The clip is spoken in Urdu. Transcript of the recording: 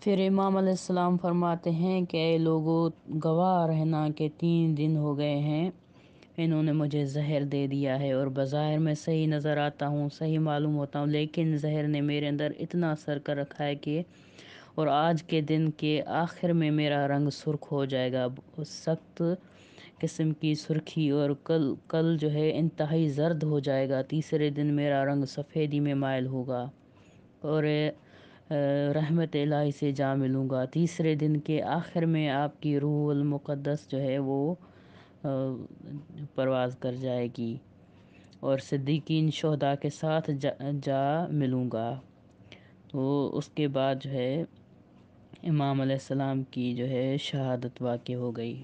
پھر امام علیہ السلام فرماتے ہیں کہ اے لوگو، گواہ رہنا کہ 3 دن ہو گئے ہیں انہوں نے مجھے زہر دے دیا ہے، اور بظاہر میں صحیح نظر آتا ہوں، صحیح معلوم ہوتا ہوں، لیکن زہر نے میرے اندر اتنا اثر کر رکھا ہے کہ اور آج کے دن کے آخر میں میرا رنگ سرخ ہو جائے گا، سخت قسم کی سرخی، اور کل جو ہے انتہائی زرد ہو جائے گا۔ تیسرے دن میرا رنگ سفیدی میں مائل ہوگا اور رحمت الہی سے جا ملوں گا۔ تیسرے دن کے آخر میں آپ کی روح المقدس جو ہے وہ پرواز کر جائے گی اور صدیقین شہداء کے ساتھ جا ملوں گا۔ تو اس کے بعد جو ہے امام علیہ السلام کی جو ہے شہادت واقع ہو گئی۔